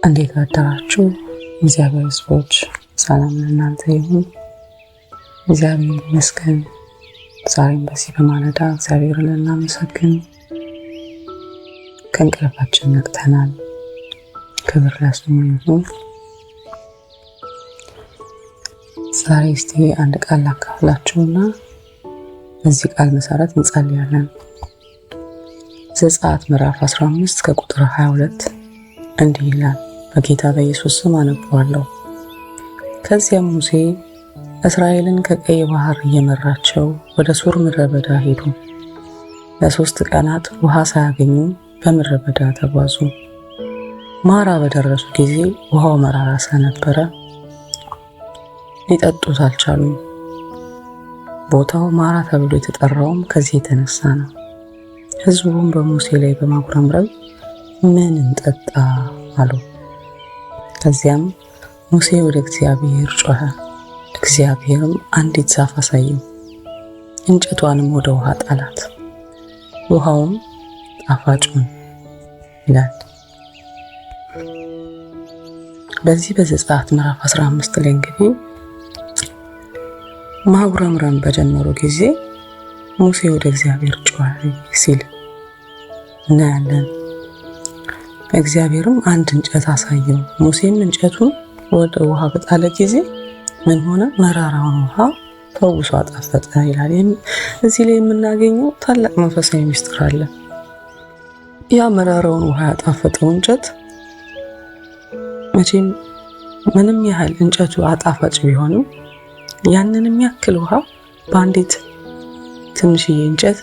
እንዴት አደራችሁ? እግዚአብሔር ሰዎች ሰላም ለእናንተ ይሁን። እግዚአብሔር ይመስገን። ዛሬም በዚህ በማለዳ እግዚአብሔርን ልናመሰግን ከእንቅልፋችን ነቅተናል። ክብር ለስሙ ይሁን። ዛሬ እስቲ አንድ ቃል ላካፍላችሁና በዚህ ቃል መሰረት እንጸልያለን። ዘጸአት ምዕራፍ 15 ከቁጥር 22 እንዲህ ይላል። በጌታ በኢየሱስ ስም አነበዋለሁ። ከዚያም ሙሴ እስራኤልን ከቀይ ባህር እየመራቸው ወደ ሱር ምድረ በዳ ሄዱ። ለ3 ቀናት ውሃ ሳያገኙ በምድረ በዳ ተጓዙ። ማራ በደረሱ ጊዜ ውሃው መራራ ስለነበረ ሊጠጡት አልቻሉም። ቦታው ማራ ተብሎ የተጠራውም ከዚህ የተነሳ ነው። ሕዝቡም በሙሴ ላይ በማጉረምረም ምን እንጠጣ አሉ። ከዚያም ሙሴ ወደ እግዚአብሔር ጮኸ። እግዚአብሔርም አንዲት ዛፍ አሳየው፣ እንጨቷንም ወደ ውሃ ጣላት፣ ውሃውም ጣፋጭ ሆነ ይላል። በዚህ በዘጸአት ምዕራፍ 15 ላይ እንግዲህ ማጉረምረም በጀመሩ ጊዜ ሙሴ ወደ እግዚአብሔር ጮኸ ሲል እናያለን። እግዚአብሔርም አንድ እንጨት አሳየው። ሙሴም እንጨቱን ወደ ውሃ በጣለ ጊዜ ምን ሆነ? መራራውን ውሃ ፈውሶ አጣፈጠ ይላል። እዚህ ላይ የምናገኘው ታላቅ መንፈሳዊ ምስጢር አለ። ያ መራራውን ውሃ ያጣፈጠው እንጨት መቼም ምንም ያህል እንጨቱ አጣፋጭ ቢሆንም ያንንም ያክል ውሃ በአንዲት ትንሽዬ እንጨት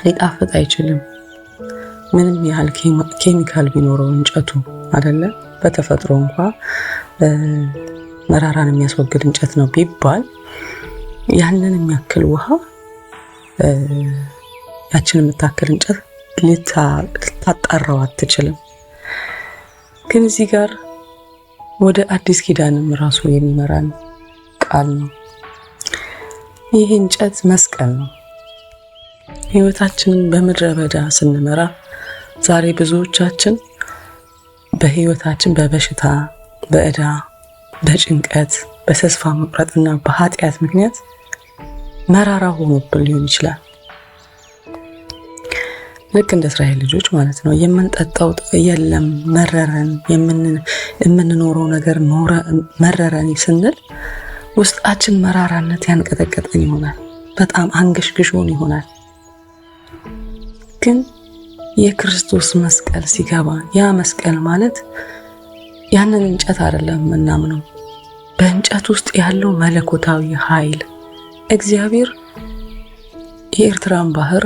ሊጣፍጥ አይችልም። ምንም ያህል ኬሚካል ቢኖረው እንጨቱ አይደለ፣ በተፈጥሮ እንኳ መራራን የሚያስወግድ እንጨት ነው ቢባል ያንን የሚያክል ውሃ ያችን የምታክል እንጨት ልታጣራው አትችልም። ግን እዚህ ጋር ወደ አዲስ ኪዳንም ራሱ የሚመራን ቃል ነው። ይህ እንጨት መስቀል ነው። ህይወታችንን በምድረ በዳ ስንመራ ዛሬ ብዙዎቻችን በህይወታችን በበሽታ፣ በዕዳ፣ በጭንቀት፣ በተስፋ መቁረጥና በኃጢአት ምክንያት መራራ ሆኖብን ሊሆን ይችላል። ልክ እንደ እስራኤል ልጆች ማለት ነው። የምንጠጣው የለም መረረን፣ የምንኖረው ነገር መረረን ስንል ውስጣችን መራራነት ያንቀጠቀጠን ይሆናል። በጣም አንገሽግሾን ይሆናል። ግን የክርስቶስ መስቀል ሲገባ ያ መስቀል ማለት ያንን እንጨት አይደለም የምናምነው፣ በእንጨት ውስጥ ያለው መለኮታዊ ኃይል። እግዚአብሔር የኤርትራን ባህር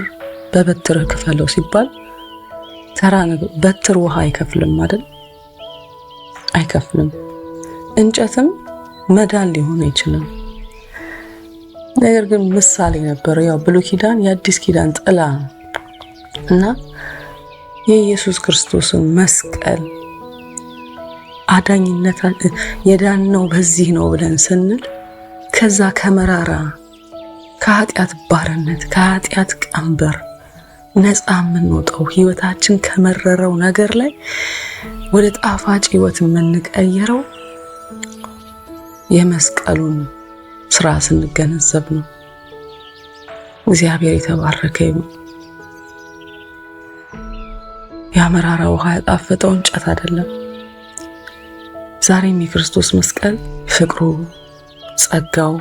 በበትር ክፈለው ሲባል ተራ በትር ውሃ አይከፍልም አይደል? አይከፍልም። እንጨትም መዳን ሊሆን አይችልም። ነገር ግን ምሳሌ ነበር። ያው ብሉይ ኪዳን የአዲስ ኪዳን ጥላ ነው እና የኢየሱስ ክርስቶስን መስቀል አዳኝነት የዳነው በዚህ ነው ብለን ስንል ከዛ ከመራራ ከኃጢአት ባርነት ከኃጢአት ቀንበር ነፃ የምንወጣው ህይወታችን ከመረረው ነገር ላይ ወደ ጣፋጭ ህይወት የምንቀየረው የመስቀሉን ስራ ስንገነዘብ ነው። እግዚአብሔር የተባረከ ይሁን። ያመራራ ውሃ ያጣፈጠው እንጨት አይደለም። ዛሬም የክርስቶስ መስቀል ፍቅሩ፣ ጸጋው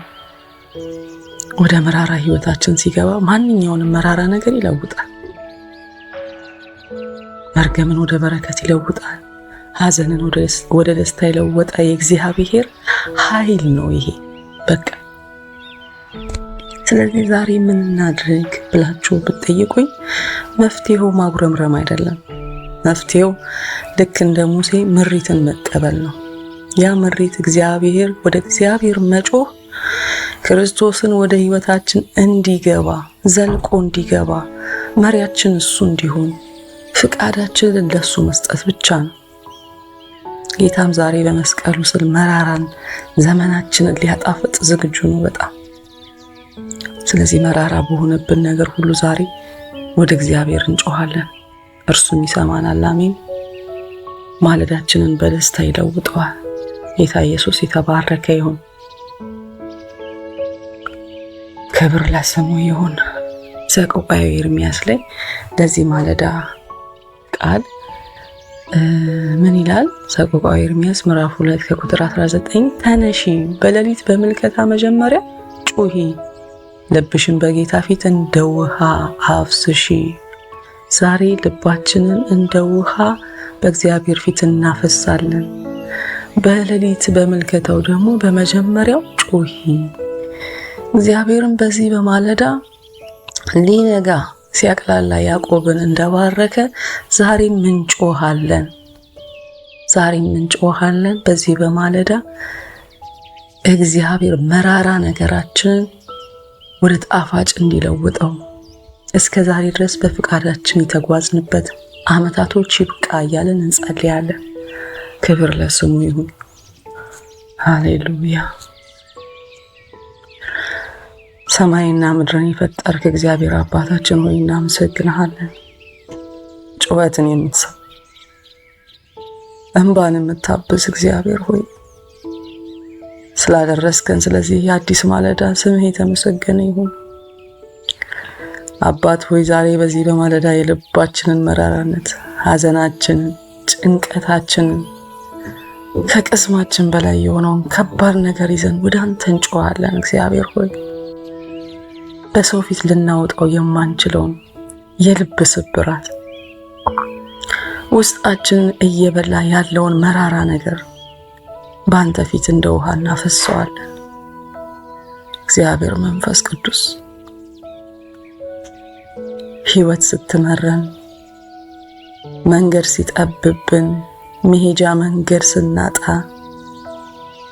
ወደ መራራ ህይወታችን ሲገባ ማንኛውንም መራራ ነገር ይለውጣል። መርገምን ወደ በረከት ይለውጣል። ሐዘንን ወደ ደስታ የለወጠ የእግዚአብሔር ኃይል ነው ይሄ። በቃ ስለዚህ ዛሬ ምን እናድርግ ብላችሁ ብትጠይቁኝ መፍትሄው ማጉረምረም አይደለም። መፍትሄው ልክ እንደ ሙሴ ምሪትን መቀበል ነው። ያ ምሪት እግዚአብሔር ወደ እግዚአብሔር መጮህ ክርስቶስን ወደ ህይወታችን እንዲገባ ዘልቆ እንዲገባ መሪያችን እሱ እንዲሆን ፍቃዳችንን ለሱ መስጠት ብቻ ነው። ጌታም ዛሬ በመስቀሉ ስር መራራን ዘመናችንን ሊያጣፍጥ ዝግጁ ነው በጣም። ስለዚህ መራራ በሆነብን ነገር ሁሉ ዛሬ ወደ እግዚአብሔር እንጮሃለን፣ እርሱም ይሰማናል። አሜን። ማለዳችንን በደስታ ይለውጠዋል። ጌታ ኢየሱስ የተባረከ ይሁን። ክብር ለስሙ ይሁን። ሰቆቃወ ኤርምያስ ላይ ለዚህ ማለዳ ቃል ምን ይላል? ሰቆቃወ ኤርምያስ ምዕራፍ 2 ከቁጥር 19 ተነሺ፣ በሌሊት በምልከታ መጀመሪያ ጩሂ፣ ልብሽን በጌታ ፊት እንደ ውሃ አፍስሺ። ዛሬ ልባችንን እንደ ውሃ በእግዚአብሔር ፊት እናፈሳለን። በሌሊት በምልከታው ደግሞ በመጀመሪያው ጩሂ። እግዚአብሔርን በዚህ በማለዳ ሊነጋ ሲያቅላላ ያዕቆብን እንደባረከ ዛሬም እንጮሃለን። በዚህ በማለዳ እግዚአብሔር መራራ ነገራችንን ወደ ጣፋጭ እንዲለውጠው እስከ ዛሬ ድረስ በፍቃዳችን የተጓዝንበት ዓመታቶች ይብቃ እያለን እንጸልያለን። ክብር ለስሙ ይሁን። ሃሌሉያ። ሰማይና ምድርን የፈጠርክ እግዚአብሔር አባታችን ሆይ እናመሰግንሃለን። ጩኸትን የምትሰማ እንባን የምታብስ እግዚአብሔር ሆይ ስላደረስከን ስለዚህ የአዲስ ማለዳ ስምህ የተመሰገነ ይሁን። አባት ሆይ ዛሬ በዚህ በማለዳ የልባችንን መራራነት፣ ሐዘናችንን፣ ጭንቀታችንን ከቅስማችን በላይ የሆነውን ከባድ ነገር ይዘን ወደ አንተ እንጮሃለን። እግዚአብሔር ሆይ በሰው ፊት ልናወጣው የማንችለውን የልብ ስብራት ውስጣችንን እየበላ ያለውን መራራ ነገር በአንተ ፊት እንደ ውሃ እናፈሰዋለን። እግዚአብሔር መንፈስ ቅዱስ ሕይወት ስትመረን፣ መንገድ ሲጠብብን፣ መሄጃ መንገድ ስናጣ፣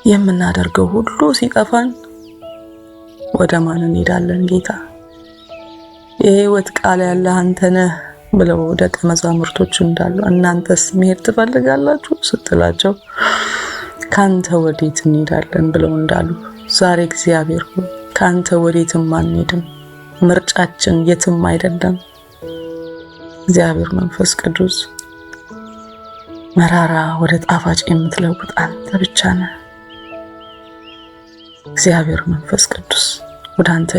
የምናደርገው ሁሉ ሲጠፋን ወደ ማን እንሄዳለን? ጌታ የሕይወት ቃል ያለ አንተ ነህ ብለው ደቀ መዛሙርቶች እንዳሉ እናንተስ መሄድ ትፈልጋላችሁ ስትላቸው ካንተ ወዴት እንሄዳለን ብለው እንዳሉ ዛሬ እግዚአብሔር ሆይ ካንተ ወዴትም አንሄድም። ምርጫችን የትም አይደለም። እግዚአብሔር መንፈስ ቅዱስ መራራ ወደ ጣፋጭ የምትለውጥ አንተ ብቻ ነህ። እግዚአብሔር መንፈስ ቅዱስ ወደ አንተ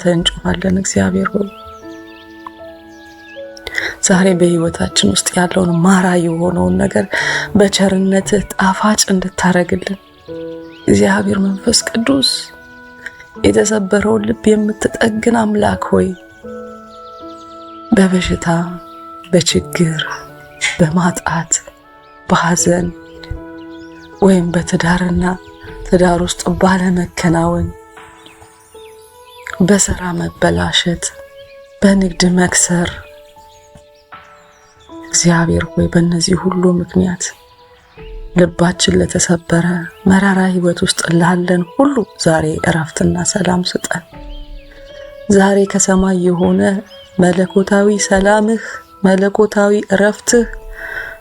እንጮሃለን። እግዚአብሔር ሆይ ዛሬ በሕይወታችን ውስጥ ያለውን ማራ የሆነውን ነገር በቸርነትህ ጣፋጭ እንድታረግልን እግዚአብሔር መንፈስ ቅዱስ የተሰበረውን ልብ የምትጠግን አምላክ ሆይ በበሽታ፣ በችግር፣ በማጣት፣ በሐዘን ወይም በትዳርና ትዳር ውስጥ ባለመከናወን፣ በሥራ መበላሸት፣ በንግድ መክሰር እግዚአብሔር ሆይ በእነዚህ ሁሉ ምክንያት ልባችን ለተሰበረ መራራ ሕይወት ውስጥ ላለን ሁሉ ዛሬ እረፍትና ሰላም ስጠን። ዛሬ ከሰማይ የሆነ መለኮታዊ ሰላምህ፣ መለኮታዊ እረፍትህ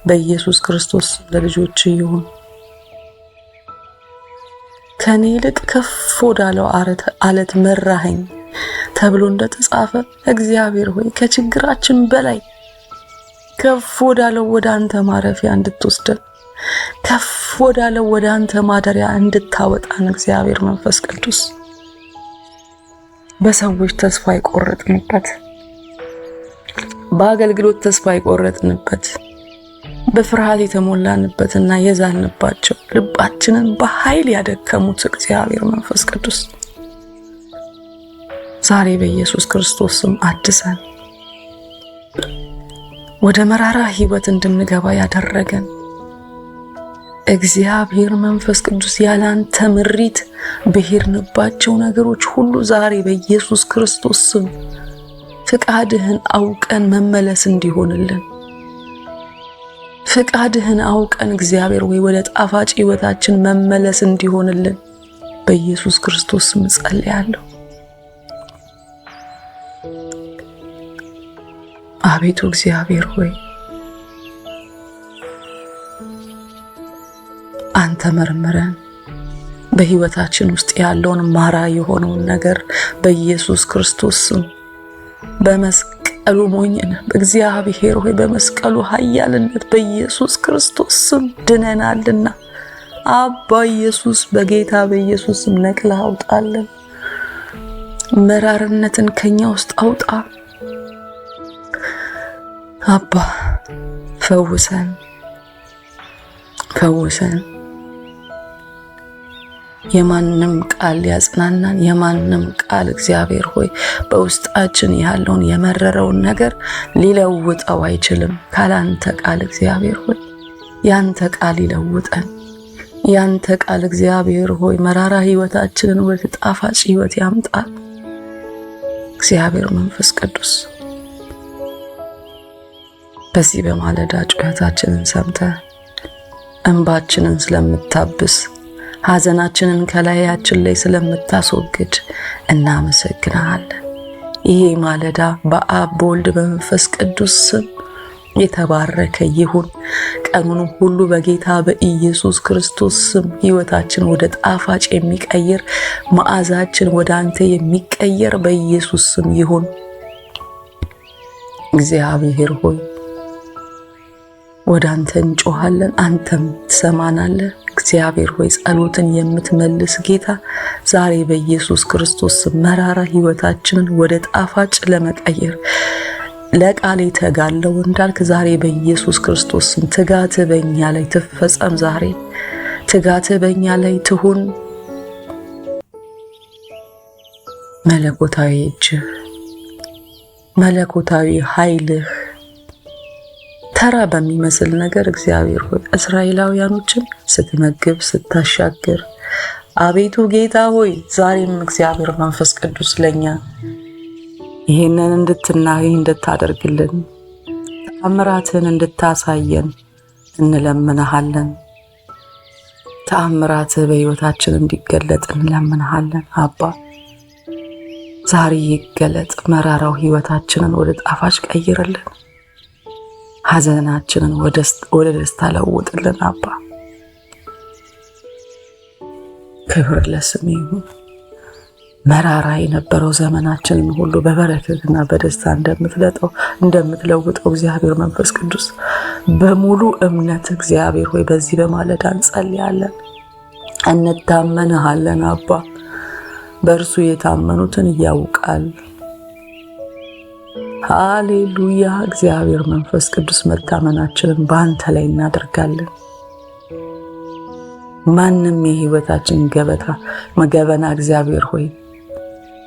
በኢየሱስ ክርስቶስ ለልጆች ይሁን። ከኔ ይልቅ ከፍ ወዳለው አለት መራኸኝ ተብሎ እንደተጻፈ እግዚአብሔር ሆይ ከችግራችን በላይ ከፍ ወዳለው ወደ አንተ ማረፊያ እንድትወስደን፣ ከፍ ወዳለው ወደ አንተ ማደሪያ እንድታወጣን እግዚአብሔር መንፈስ ቅዱስ በሰዎች ተስፋ የቆረጥንበት፣ በአገልግሎት ተስፋ የቆረጥንበት፣ በፍርሃት የተሞላንበትና የዛልንባቸው ልባችንን በኃይል ያደከሙት እግዚአብሔር መንፈስ ቅዱስ ዛሬ በኢየሱስ ክርስቶስ ስም አድሰን ወደ መራራ ሕይወት እንድንገባ ያደረገን እግዚአብሔር መንፈስ ቅዱስ ያላንተ ምሪት በሄድንባቸው ነገሮች ሁሉ ዛሬ በኢየሱስ ክርስቶስ ስም ፍቃድህን አውቀን መመለስ እንዲሆንልን፣ ፍቃድህን አውቀን እግዚአብሔር ወይ ወደ ጣፋጭ ሕይወታችን መመለስ እንዲሆንልን በኢየሱስ ክርስቶስ ስም ጸልያለሁ። አቤቱ እግዚአብሔር ሆይ አንተ መርምረን በሕይወታችን ውስጥ ያለውን ማራ የሆነውን ነገር በኢየሱስ ክርስቶስ ስም በመስቀሉ ሞኝነት በእግዚአብሔር ሆይ በመስቀሉ ኃያልነት በኢየሱስ ክርስቶስ ስም ድነናልና አባ ኢየሱስ በጌታ በኢየሱስ ስም ነቅለህ አውጣልን። መራርነትን ከኛ ውስጥ አውጣ አባ። ፈውሰን የማንም ቃል ሊያጽናናን የማንም ቃል እግዚአብሔር ሆይ በውስጣችን ያለውን የመረረውን ነገር ሊለውጠው አይችልም። ካላንተ ቃል እግዚአብሔር ሆይ ያንተ ቃል ይለውጠን። ያንተ ቃል እግዚአብሔር ሆይ መራራ ህይወታችንን ወደ ጣፋጭ ህይወት ያምጣል። እግዚአብሔር መንፈስ ቅዱስ በዚህ በማለዳ ጩኸታችንን ሰምተህ እንባችንን ስለምታብስ ሐዘናችንን ከላያችን ላይ ስለምታስወግድ እናመሰግናለን። ይሄ ማለዳ በአብ በወልድ በመንፈስ ቅዱስ ስም የተባረከ ይሁን። ቀኑን ሁሉ በጌታ በኢየሱስ ክርስቶስ ስም ህይወታችን ወደ ጣፋጭ የሚቀየር መዓዛችን ወደ አንተ የሚቀየር በኢየሱስ ስም ይሁን። እግዚአብሔር ሆይ ወደ አንተ እንጮሃለን፣ አንተም ትሰማናለህ። እግዚአብሔር ሆይ ጸሎትን የምትመልስ ጌታ ዛሬ በኢየሱስ ክርስቶስ መራራ ህይወታችንን ወደ ጣፋጭ ለመቀየር ለቃሌ ተጋለው እንዳልክ ዛሬ በኢየሱስ ክርስቶስ ትጋት በእኛ ላይ ትፈጸም። ዛሬ ትጋት በእኛ ላይ ትሁን። መለኮታዊ እጅህ መለኮታዊ ኃይልህ ተራ በሚመስል ነገር እግዚአብሔር ሆይ እስራኤላውያኖችን ስትመግብ ስታሻግር አቤቱ ጌታ ሆይ ዛሬም እግዚአብሔር መንፈስ ቅዱስ ለኛ ይሄንን እንድትናይ እንድታደርግልን ተአምራትን እንድታሳየን እንለምንሃለን። ተአምራት በህይወታችን እንዲገለጥ እንለምንሃለን። አባ ዛሬ ይገለጥ። መራራው ህይወታችንን ወደ ጣፋጭ ቀይርልን። ሐዘናችንን ወደ ደስታ ለውጥልን። አባ ክብር ለስም ይሁን። መራራ የነበረው ዘመናችንን ሁሉ በበረከትና በደስታ እንደምትለውጠው እግዚአብሔር መንፈስ ቅዱስ በሙሉ እምነት እግዚአብሔር ሆይ በዚህ በማለዳ እንጸልያለን፣ እንታመንሃለን። አባ በእርሱ የታመኑትን ያውቃል። ሃሌሉያ። እግዚአብሔር መንፈስ ቅዱስ መታመናችንን በአንተ ላይ እናደርጋለን። ማንም የህይወታችን ገበና እግዚአብሔር ሆይ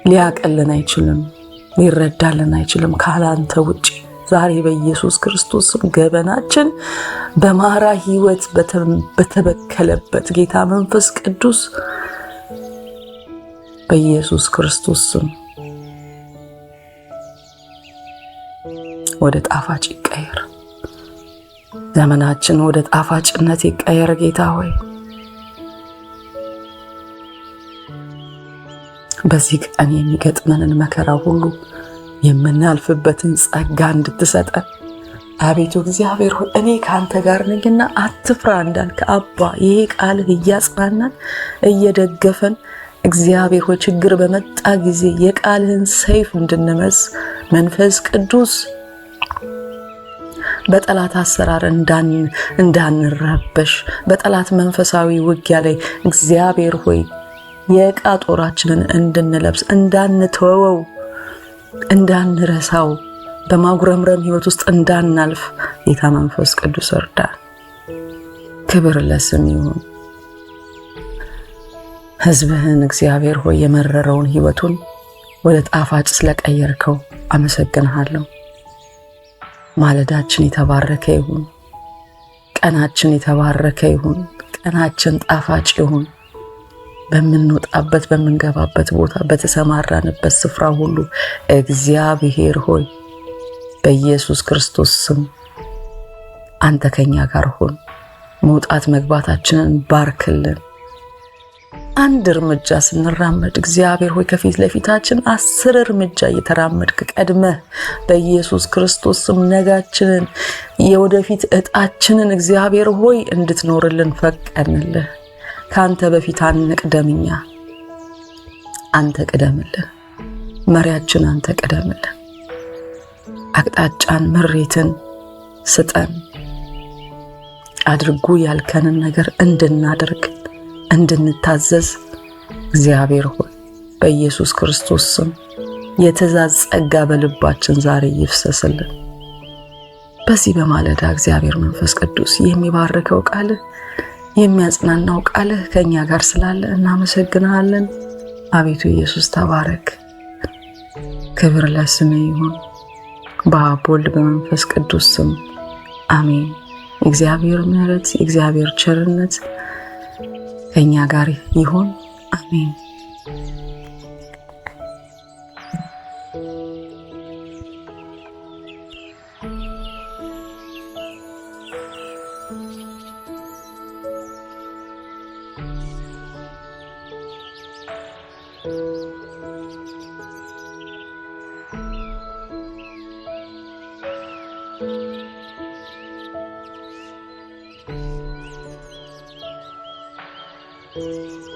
ሊያቀልን አይችልም፣ ሊረዳልን አይችልም ካላንተ ውጪ። ዛሬ በኢየሱስ ክርስቶስ ገበናችን በማራ ህይወት በተበከለበት ጌታ መንፈስ ቅዱስ በኢየሱስ ክርስቶስ ስም ወደ ጣፋጭ ይቀየር። ዘመናችን ወደ ጣፋጭነት ይቀየር። ጌታ ሆይ በዚህ ቀን የሚገጥመንን መከራ ሁሉ የምናልፍበትን ጸጋ እንድትሰጠን አቤቱ እግዚአብሔር ሆይ እኔ ካንተ ጋር ነኝና አትፍራ እንዳልክ አባ ይሄ ቃልህ እያጽናናን እየደገፈን እግዚአብሔር ሆይ ችግር በመጣ ጊዜ የቃልህን ሰይፍ እንድንመዝ መንፈስ ቅዱስ በጠላት አሰራር እንዳንረበሽ በጠላት መንፈሳዊ ውጊያ ላይ እግዚአብሔር ሆይ የዕቃ ጦራችንን እንድንለብስ እንዳንተወው እንዳንረሳው በማጉረምረም ህይወት ውስጥ እንዳናልፍ ጌታ መንፈስ ቅዱስ እርዳን። ክብር ለስም ይሁን። ሕዝብህን እግዚአብሔር ሆይ የመረረውን ህይወቱን ወደ ጣፋጭ ስለቀየርከው አመሰግንሃለሁ። ማለዳችን የተባረከ ይሁን። ቀናችን የተባረከ ይሁን። ቀናችን ጣፋጭ ይሁን። በምንወጣበት በምንገባበት ቦታ በተሰማራንበት ስፍራ ሁሉ እግዚአብሔር ሆይ በኢየሱስ ክርስቶስ ስም አንተ ከኛ ጋር ሁን። መውጣት መግባታችንን ባርክልን። አንድ እርምጃ ስንራመድ እግዚአብሔር ሆይ ከፊት ለፊታችን 10 እርምጃ እየተራመድክ ቀድመህ በኢየሱስ ክርስቶስ ስም ነጋችንን የወደፊት እጣችንን እግዚአብሔር ሆይ እንድትኖርልን ፈቀድንልህ። ካንተ በፊት አንቅደምኛ፣ አንተ ቅደምልን። መሪያችን አንተ ቅደምልን። አቅጣጫን ምሪትን ስጠን። አድርጉ ያልከንን ነገር እንድናደርግ እንድንታዘዝ እግዚአብሔር ሆይ በኢየሱስ ክርስቶስ ስም የትእዛዝ ጸጋ በልባችን ዛሬ ይፍሰስልን። በዚህ በማለዳ እግዚአብሔር መንፈስ ቅዱስ የሚባርከው ቃልህ የሚያጽናናው ቃልህ ከኛ ጋር ስላለ እናመሰግናለን። አቤቱ ኢየሱስ ተባረክ። ክብር ለስምህ ይሁን። በአብ ወልድ በመንፈስ ቅዱስ ስም አሜን። እግዚአብሔር ምሕረት እግዚአብሔር ቸርነት ከኛ ጋር ይሁን። አሜን። Thank you.